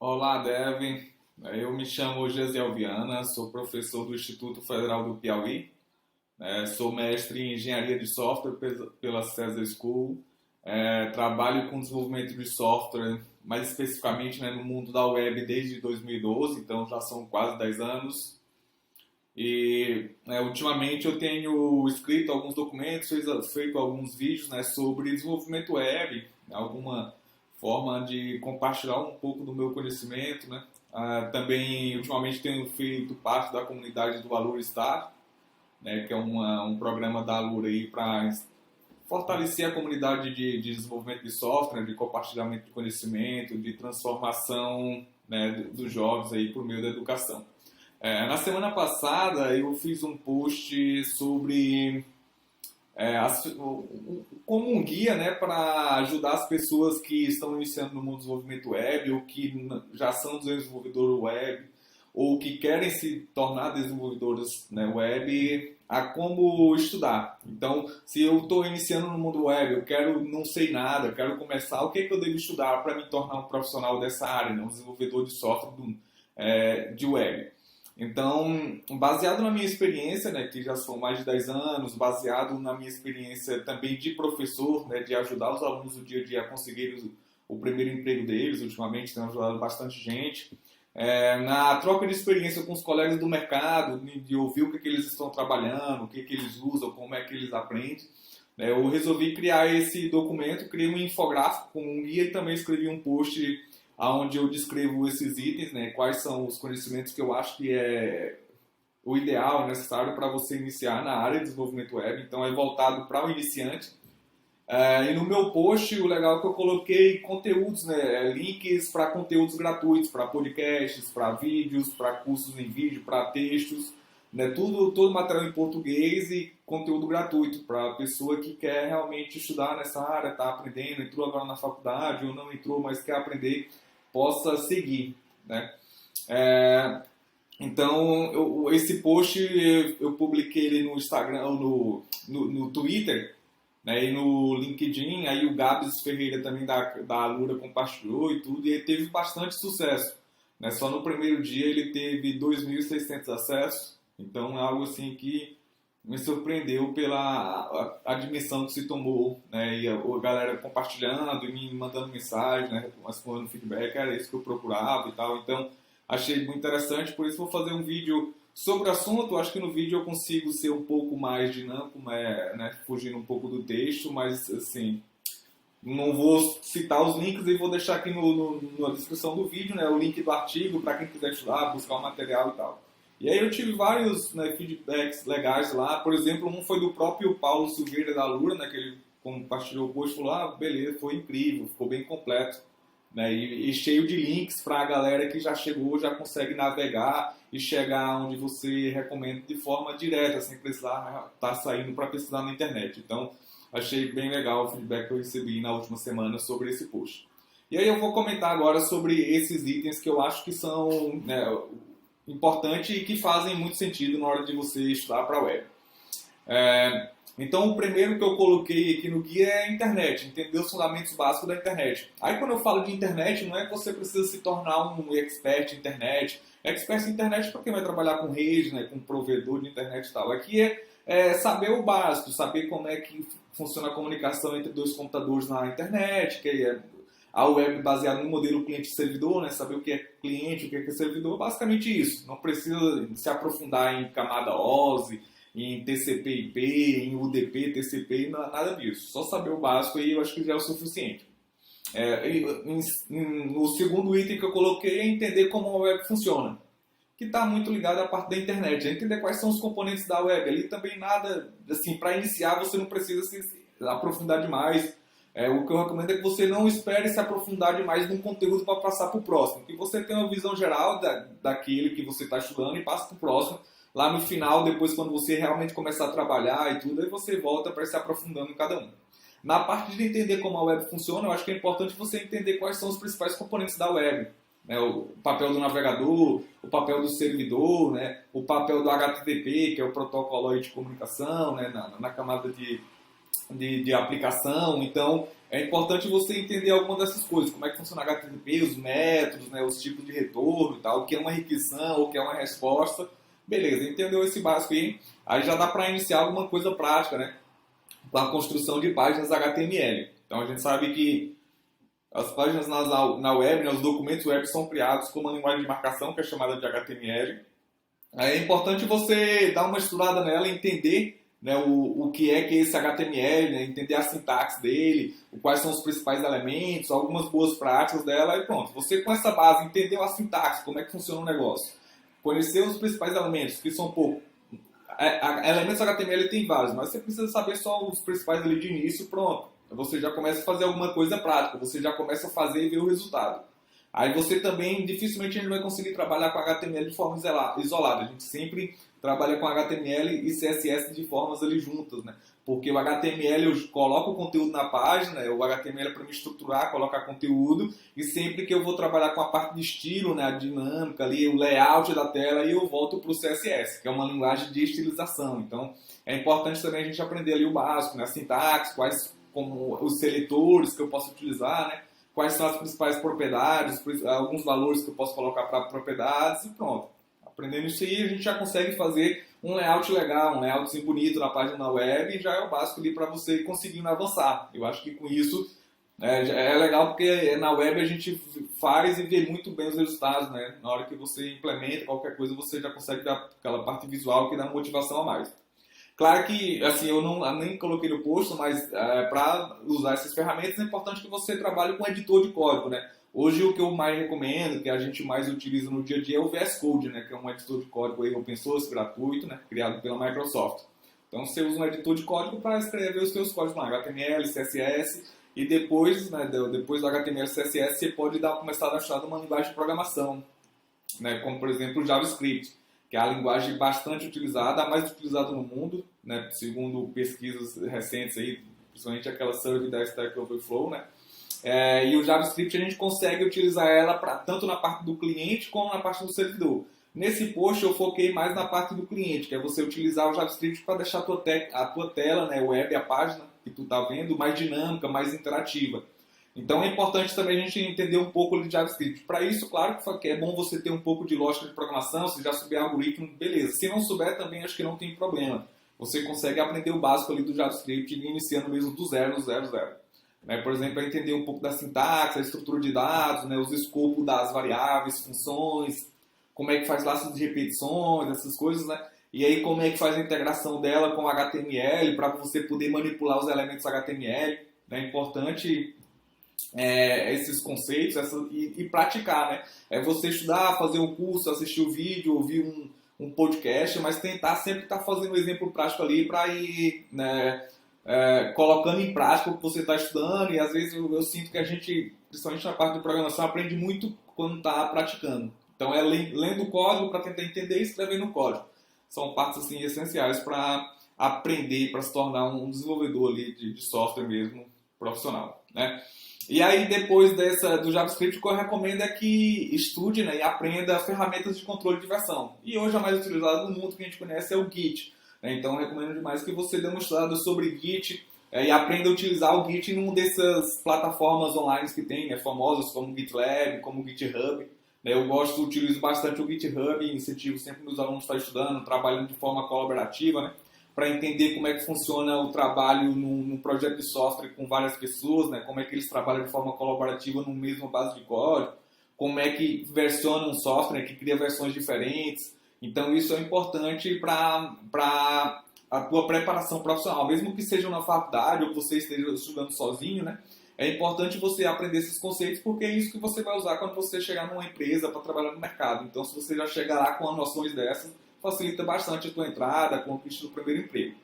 Olá, Devin. Eu me chamo Gesiel Viana, sou professor do Instituto Federal do Piauí, sou mestre em engenharia de software pela Cesar School, trabalho com desenvolvimento de software, mais especificamente, no mundo da web desde 2012, então já são quase 10 anos. E ultimamente eu tenho escrito alguns documentos, feito alguns vídeos, sobre desenvolvimento web, alguma forma de compartilhar um pouco do meu conhecimento, né? Também ultimamente tenho feito parte da comunidade do Alura Star, que é um programa da Alura aí para fortalecer a comunidade de desenvolvimento de software, de compartilhamento de conhecimento, de transformação, dos jovens aí por meio da educação. Na semana passada eu fiz um post sobre como um guia, para ajudar as pessoas que estão iniciando no mundo do desenvolvimento web ou que já são desenvolvedores web ou que querem se tornar desenvolvedores, web, a como estudar. Então, se eu estou iniciando no mundo web, não sei nada, quero começar, o que é que eu devo estudar para me tornar um profissional dessa área, um desenvolvedor de software de web? Então, baseado na minha experiência, que já são mais de 10 anos, baseado na minha experiência também de professor, de ajudar os alunos do dia a dia a conseguirem o primeiro emprego deles, ultimamente tem ajudado bastante gente, na troca de experiência com os colegas do mercado, de ouvir o que eles estão trabalhando, o que eles usam, como é que eles aprendem, eu resolvi criar esse documento, criei um infográfico com um guia e também escrevi um post onde eu descrevo esses itens, quais são os conhecimentos que eu acho que é o ideal, necessário para você iniciar na área de desenvolvimento web. Então é voltado para o iniciante. E no meu post, o legal é que eu coloquei conteúdos, links para conteúdos gratuitos, para podcasts, para vídeos, para cursos em vídeo, para textos, todo material em português e conteúdo gratuito para a pessoa que quer realmente estudar nessa área, está aprendendo, entrou agora na faculdade ou não entrou, mas quer aprender, possa seguir, Então, esse post eu publiquei ele no Instagram, no Twitter, e no LinkedIn. Aí o Gabs Ferreira também da Alura compartilhou e tudo, e ele teve bastante sucesso. Só no primeiro dia ele teve 2.600 acessos, então é algo assim que me surpreendeu pela a dimensão que se tomou, e a galera compartilhando e me mandando mensagem, respondendo feedback, era isso que eu procurava e tal. Então achei muito interessante, por isso vou fazer um vídeo sobre o assunto. Acho que no vídeo eu consigo ser um pouco mais dinâmico, fugindo um pouco do texto, mas assim, não vou citar os links e vou deixar aqui na descrição do vídeo, o link do artigo para quem quiser estudar, buscar o material e tal. E aí eu tive vários feedbacks legais lá. Por exemplo, um foi do próprio Paulo Silveira da Alura, que ele compartilhou o post e falou: beleza, foi incrível, ficou bem completo, e cheio de links para a galera que já chegou, já consegue navegar e chegar onde você recomenda de forma direta, sem precisar estar saindo para pesquisar na internet. Então, achei bem legal o feedback que eu recebi na última semana sobre esse post. E aí eu vou comentar agora sobre esses itens que eu acho que são importantes e que fazem muito sentido na hora de você estudar para a web. Então, o primeiro que eu coloquei aqui no guia é a internet, entender os fundamentos básicos da internet. Aí, quando eu falo de internet, não é que você precisa se tornar um expert em internet. Expert em internet para quem vai trabalhar com rede, com provedor de internet e tal. Aqui é saber o básico, saber como é que funciona a comunicação entre dois computadores na internet, que é a web baseada no modelo cliente-servidor, saber o que é cliente, o que é servidor, basicamente isso. Não precisa se aprofundar em camada OSI, em TCP/IP, em UDP, TCP, nada disso. Só saber o básico aí eu acho que já é o suficiente. O segundo item que eu coloquei é entender como a web funciona, que está muito ligado à parte da internet. É entender quais são os componentes da web. Ali também nada, assim, para iniciar você não precisa se aprofundar demais. O que eu recomendo é que você não espere se aprofundar demais num conteúdo para passar para o próximo. Que você tenha uma visão geral daquele que você está estudando e passa para o próximo. Lá no final, depois quando você realmente começar a trabalhar e tudo, aí você volta para se aprofundando em cada um. Na parte de entender como a web funciona, eu acho que é importante você entender quais são os principais componentes da web. O papel do navegador, o papel do servidor, o papel do HTTP, que é o protocolo de comunicação, na camada de aplicação. Então, é importante você entender alguma dessas coisas, como é que funciona o HTTP, os métodos, né, os tipos de retorno e tal, o que é uma requisição, o que é uma resposta. Beleza, entendeu esse básico aí? Aí já dá para iniciar alguma coisa prática, né? Com a construção de páginas HTML. Então, a gente sabe que as páginas na web, né, os documentos web são criados com uma linguagem de marcação que é chamada de HTML. Aí é importante você dar uma estudada nela e entender, né, o que é esse HTML, né, entender a sintaxe dele, quais são os principais elementos, algumas boas práticas dela e pronto. Você com essa base entendeu a sintaxe, como é que funciona o negócio, conhecer os principais elementos, que são pouco. Elementos HTML tem vários, mas você precisa saber só os principais ali de início, pronto. Você já começa a fazer alguma coisa prática, você já começa a fazer e ver o resultado. Aí você também, dificilmente a gente vai conseguir trabalhar com HTML de forma isolada. A gente sempre trabalha com HTML e CSS de formas ali juntas, né? Porque o HTML eu coloco o conteúdo na página, o HTML é para me estruturar, colocar conteúdo, e sempre que eu vou trabalhar com a parte de estilo, né, a dinâmica ali, o layout da tela, aí eu volto para o CSS, que é uma linguagem de estilização. Então, é importante também a gente aprender ali o básico, né, a sintaxe, quais como os seletores que eu posso utilizar, né? Quais são as principais propriedades, alguns valores que eu posso colocar para propriedades e pronto. Aprendendo isso aí, a gente já consegue fazer um layout legal, um layout bonito na página web e já é o básico ali para você conseguindo avançar. Eu acho que com isso é legal porque na web a gente faz e vê muito bem os resultados, né? Na hora que você implementa qualquer coisa, você já consegue dar aquela parte visual que dá motivação a mais. Claro que, assim, eu nem coloquei no post, mas para usar essas ferramentas é importante que você trabalhe com editor de código, né? Hoje o que eu mais recomendo, que a gente mais utiliza no dia a dia é o VS Code, né? Que é um editor de código aí open source, gratuito, né? Criado pela Microsoft. Então você usa um editor de código para escrever os seus códigos lá, HTML, CSS, e depois, né, depois do HTML e CSS você pode começar a achar uma linguagem de programação, né? Como por exemplo o JavaScript, que é a linguagem bastante utilizada, a mais utilizada no mundo, né, segundo pesquisas recentes, aí, principalmente aquela survey da Stack Overflow, né, e o JavaScript a gente consegue utilizar ela tanto na parte do cliente como na parte do servidor. Nesse post eu foquei mais na parte do cliente, que é você utilizar o JavaScript para deixar a tua tela, né, web, a página que tu está vendo, mais dinâmica, mais interativa. Então é importante também a gente entender um pouco de JavaScript. Para isso, claro que é bom você ter um pouco de lógica de programação, se já souber algoritmo, beleza. Se não souber, também acho que não tem problema. Você consegue aprender o básico ali do JavaScript iniciando mesmo do zero. Né? Por exemplo, entender um pouco da sintaxe, a estrutura de dados, né? Os escopos das variáveis, funções, como é que faz laços de repetições, essas coisas, né? E aí como é que faz a integração dela com HTML para você poder manipular os elementos HTML. Né? É importante esses conceitos e praticar, né? É você estudar, fazer um curso, assistir o vídeo, ouvir um podcast, mas tentar sempre estar fazendo um exemplo prático ali para ir, né, colocando em prática o que você está estudando. E às vezes eu sinto que a gente, principalmente na parte de programação, aprende muito quando está praticando. Então é lendo o código para tentar entender e escrevendo o código. São partes assim, essenciais para aprender, para se tornar um desenvolvedor ali de software mesmo profissional, né? E aí, depois do JavaScript, o que eu recomendo é que estude, né, e aprenda ferramentas de controle de versão. E hoje a mais utilizada no mundo que a gente conhece é o Git. Né? Então, eu recomendo demais que você dê uma estudada sobre Git e aprenda a utilizar o Git em uma dessas plataformas online que tem, né, famosas como o GitLab, como o GitHub. Né? Eu utilizo bastante o GitHub e incentivo sempre meus alunos a estar estudando, trabalhando de forma colaborativa, né? Para entender como é que funciona o trabalho num projeto de software com várias pessoas, né? Como é que eles trabalham de forma colaborativa no mesmo base de código, como é que versiona um software, né? Que cria versões diferentes. Então isso é importante para a tua preparação profissional, mesmo que seja na faculdade ou que você esteja estudando sozinho, né? É importante você aprender esses conceitos porque é isso que você vai usar quando você chegar numa empresa para trabalhar no mercado. Então se você já chegar lá com noções dessas, facilita bastante a tua entrada, a conquista do primeiro emprego.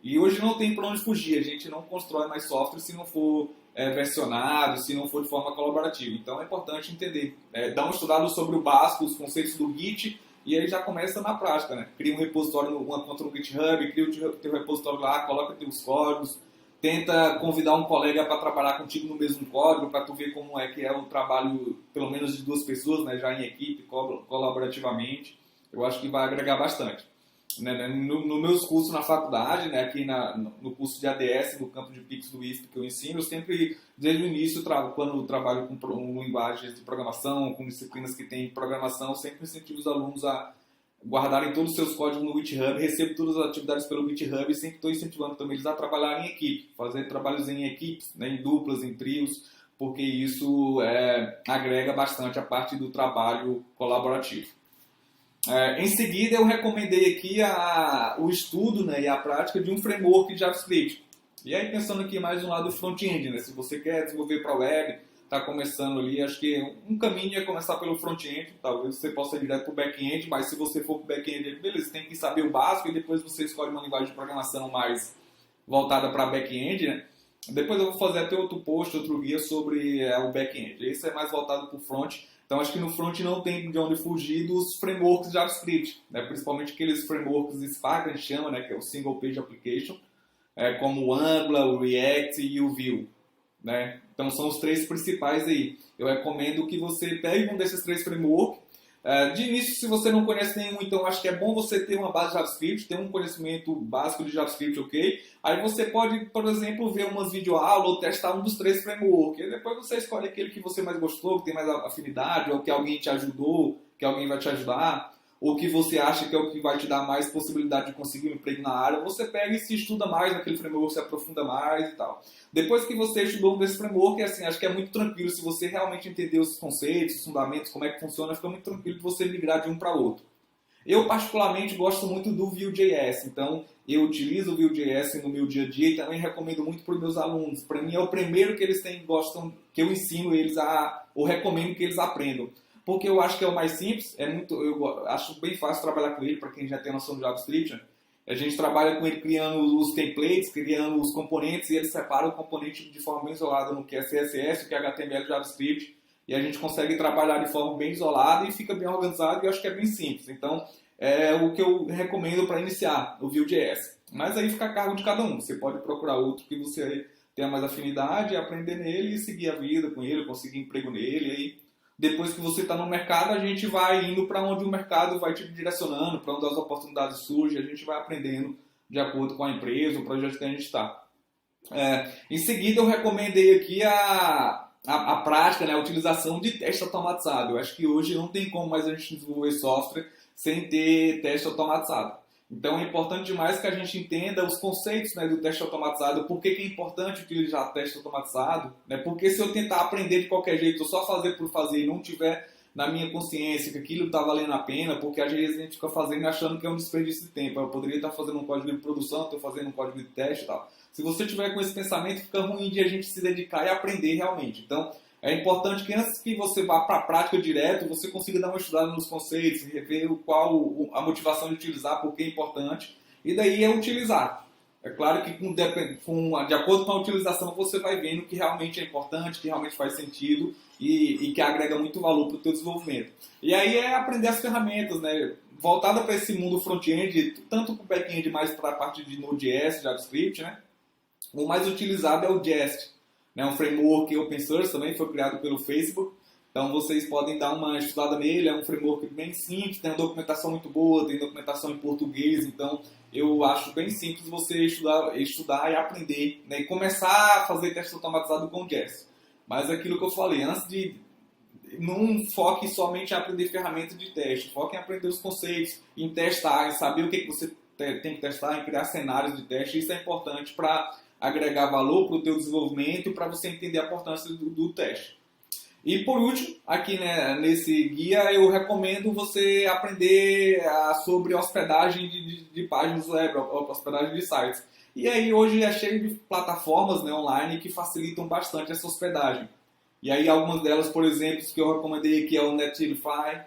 E hoje não tem para onde fugir, a gente não constrói mais software se não for versionado, se não for de forma colaborativa. Então é importante entender, dar um estudado sobre o básico, os conceitos do Git, e aí já começa na prática, né? Cria um repositório, uma conta no GitHub, cria o teu repositório lá, coloca teus códigos, tenta convidar um colega para trabalhar contigo no mesmo código, para tu ver como é que é o trabalho, pelo menos de duas pessoas, né? Já em equipe, colaborativamente. Eu acho que vai agregar bastante. né, no meus cursos na faculdade, né, aqui no curso de ADS, no campo de Pix do ISP que eu ensino, eu sempre, desde o início, quando eu trabalho com linguagens de programação, com disciplinas que têm programação, eu sempre incentivo os alunos a guardarem todos os seus códigos no GitHub, recebo todas as atividades pelo GitHub e sempre estou incentivando também eles a trabalharem em equipe, fazer trabalhos em equipes, né, em duplas, em trios, porque isso agrega bastante a parte do trabalho colaborativo. Em seguida, eu recomendei aqui o estudo, né, e a prática de um framework de JavaScript. E aí, pensando aqui mais no lado front-end, né, se você quer desenvolver para web, está começando ali, acho que um caminho é começar pelo front-end, talvez você possa ir direto para o back-end, mas se você for para o back-end, beleza, tem que saber o básico e depois você escolhe uma linguagem de programação mais voltada para back-end, né? Depois eu vou fazer até outro post, outro guia sobre o back-end. Esse é mais voltado para o front. Então acho que no front não tem de onde fugir dos frameworks de JavaScript, né? Principalmente aqueles frameworks SPA que a gente chama, né? Que é o Single Page Application, como o Angular, o React e o Vue, né? Então são os três principais aí. Eu recomendo que você pegue um desses três frameworks. De início, se você não conhece nenhum, então acho que é bom você ter uma base de JavaScript, ter um conhecimento básico de JavaScript, ok? Aí você pode, por exemplo, ver umas videoaulas ou testar um dos três frameworks. E depois você escolhe aquele que você mais gostou, que tem mais afinidade, ou que alguém te ajudou, que alguém vai te ajudar, ou que você acha que é o que vai te dar mais possibilidade de conseguir um emprego na área. Você pega e se estuda mais naquele framework, se aprofunda mais e tal. Depois que você estudou um desse framework, assim, acho que é muito tranquilo, se você realmente entender os conceitos, os fundamentos, como é que funciona, fica muito tranquilo de você migrar de um para outro. Eu, particularmente, gosto muito do Vue.js, então eu utilizo o Vue.js no meu dia a dia e também recomendo muito para os meus alunos. Para mim é o primeiro que eles gostam, que eu ensino eles ou recomendo que eles aprendam. Porque eu acho que é o mais simples, eu acho bem fácil trabalhar com ele, para quem já tem noção de JavaScript. A gente trabalha com ele criando os templates, criando os componentes, e ele separa o componente de forma bem isolada no que é CSS, o que é HTML e JavaScript, e a gente consegue trabalhar de forma bem isolada e fica bem organizado, e eu acho que é bem simples. Então, é o que eu recomendo para iniciar, o Vue.js. Mas aí fica a cargo de cada um. Você pode procurar outro que você tenha mais afinidade, aprender nele e seguir a vida com ele, conseguir emprego nele, aí depois que você está no mercado, a gente vai indo para onde o mercado vai te direcionando, para onde as oportunidades surgem, a gente vai aprendendo de acordo com a empresa, o projeto que a gente está. Em seguida, eu recomendei aqui a prática, né, a utilização de teste automatizado. Eu acho que hoje não tem como mais a gente desenvolver software sem ter teste automatizado. Então é importante demais que a gente entenda os conceitos, né, do teste automatizado, por que é importante utilizar teste automatizado, né? Porque se eu tentar aprender de qualquer jeito, ou só fazer por fazer e não tiver na minha consciência que aquilo está valendo a pena, porque às vezes a gente fica fazendo achando que é um desperdício de tempo. Eu poderia estar fazendo um código de produção, estou fazendo um código de teste e tal. Se você tiver com esse pensamento, fica ruim de a gente se dedicar e aprender realmente. Então, é importante que antes que você vá para a prática direto, você consiga dar uma estudada nos conceitos, rever a motivação de utilizar, por que é importante, e daí é utilizar. É claro que de acordo com a utilização você vai vendo que realmente é importante, que realmente faz sentido e que agrega muito valor para o teu desenvolvimento. E aí é aprender as ferramentas, né? Voltada para esse mundo front-end, tanto para o back-end mais para a parte de Node.js, JavaScript, né? O mais utilizado é o Jest, né? Um framework open source também, foi criado pelo Facebook. Então vocês podem dar uma estudada nele, é um framework bem simples, tem uma documentação muito boa, tem documentação em português, então eu acho bem simples você estudar e aprender, né? E começar a fazer teste automatizado com o Jest. Mas é aquilo que eu falei, antes de não foque somente em aprender ferramentas de teste, foque em aprender os conceitos, em testar, em saber o que você tem que testar, em criar cenários de teste. Isso é importante para agregar valor para o teu desenvolvimento e para você entender a importância do teste. E por último, aqui, né, nesse guia, eu recomendo você aprender sobre hospedagem de páginas web, hospedagem de sites. E aí hoje é cheio de plataformas, né, online que facilitam bastante essa hospedagem. E aí algumas delas, por exemplo, que eu recomendei aqui é o Netlify,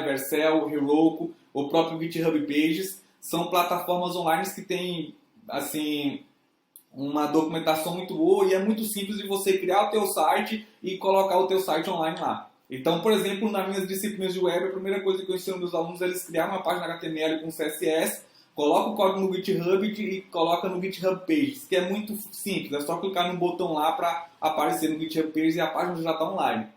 Vercel, Heroku, o próprio GitHub Pages. São plataformas online que têm, assim, uma documentação muito boa e é muito simples de você criar o teu site e colocar o teu site online lá. Então, por exemplo, nas minhas disciplinas de web, a primeira coisa que eu ensino meus alunos é eles criar uma página HTML com CSS, coloca o código no GitHub e coloca no GitHub Pages, que é muito simples, é só clicar no botão lá para aparecer no GitHub Pages e a página já está online.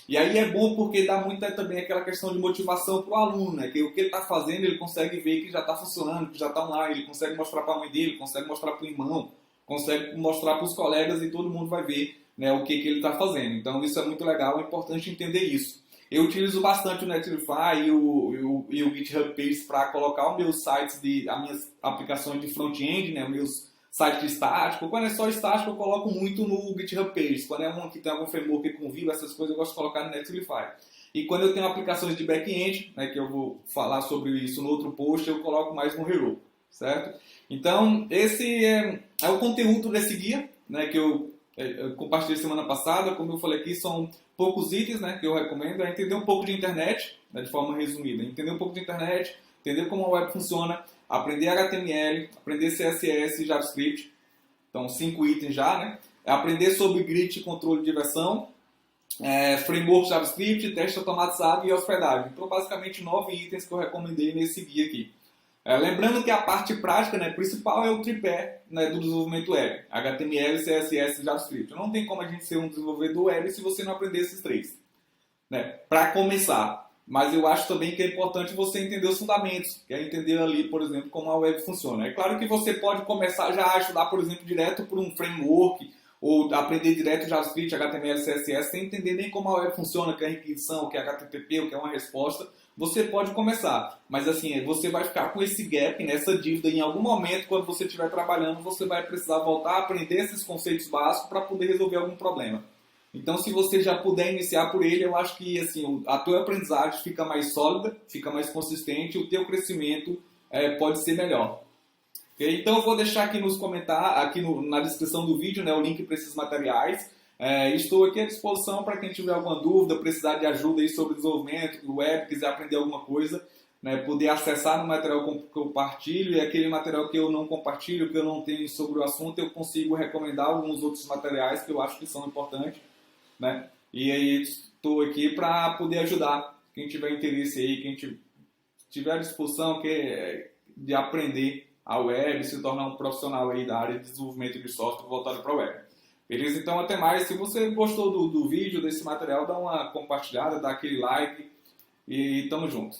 E aí é bom porque dá muita também aquela questão de motivação para o aluno, né? Que o que ele está fazendo, ele consegue ver que já está funcionando, que já está online, ele consegue mostrar para a mãe dele, consegue mostrar para o irmão, consegue mostrar para os colegas e todo mundo vai ver, né, o que ele está fazendo. Então isso é muito legal, é importante entender isso. Eu utilizo bastante o Netlify e o GitHub Pages para colocar os meus sites, as minhas aplicações de front-end, né, meus sites estáticos. Quando é só estático, eu coloco muito no GitHub Pages. Quando é um que tem algum framework com Vue, essas coisas, eu gosto de colocar no Netlify. E quando eu tenho aplicações de back-end, né, que eu vou falar sobre isso no outro post, eu coloco mais no Hero, certo? Então, esse é o conteúdo desse guia, né, que eu compartilhei semana passada. Como eu falei aqui, são poucos itens, né, que eu recomendo. É entender um pouco de internet, né, de forma resumida. Entender um pouco de internet, entender como a web funciona, aprender HTML, aprender CSS e JavaScript. Então, 5 itens já, né? Aprender sobre grid, controle de versão, framework JavaScript, teste automatizado e hospedagem. Então, basicamente, 9 itens que eu recomendei nesse guia aqui. Lembrando que a parte prática, né, principal é o tripé, né, do desenvolvimento web. HTML, CSS e JavaScript. Não tem como a gente ser um desenvolvedor web se você não aprender esses 3. Né, para começar. Mas eu acho também que é importante você entender os fundamentos. Que é entender ali, por exemplo, como a web funciona. É claro que você pode começar já a estudar, por exemplo, direto por um framework, ou aprender direto JavaScript, HTML, CSS, sem entender nem como a web funciona, o que é requisição, o que é HTTP, o que é uma resposta. Você pode começar, mas assim, você vai ficar com esse gap, nessa dívida, em algum momento, quando você estiver trabalhando, você vai precisar voltar a aprender esses conceitos básicos para poder resolver algum problema. Então, se você já puder iniciar por ele, eu acho que assim, a tua aprendizagem fica mais sólida, fica mais consistente, o teu crescimento pode ser melhor. Okay? Então, eu vou deixar aqui nos comentários, aqui na descrição do vídeo, né, o link para esses materiais. Estou aqui à disposição para quem tiver alguma dúvida, precisar de ajuda aí sobre desenvolvimento do web, quiser aprender alguma coisa, né, poder acessar no material que eu compartilho, e aquele material que eu não compartilho, que eu não tenho sobre o assunto, eu consigo recomendar alguns outros materiais que eu acho que são importantes, né? E aí estou aqui para poder ajudar quem tiver interesse aí, quem tiver à disposição de aprender a web, se tornar um profissional aí da área de desenvolvimento de software voltado para a web. Beleza? Então, até mais. Se você gostou do vídeo, desse material, dá uma compartilhada, dá aquele like e tamo junto.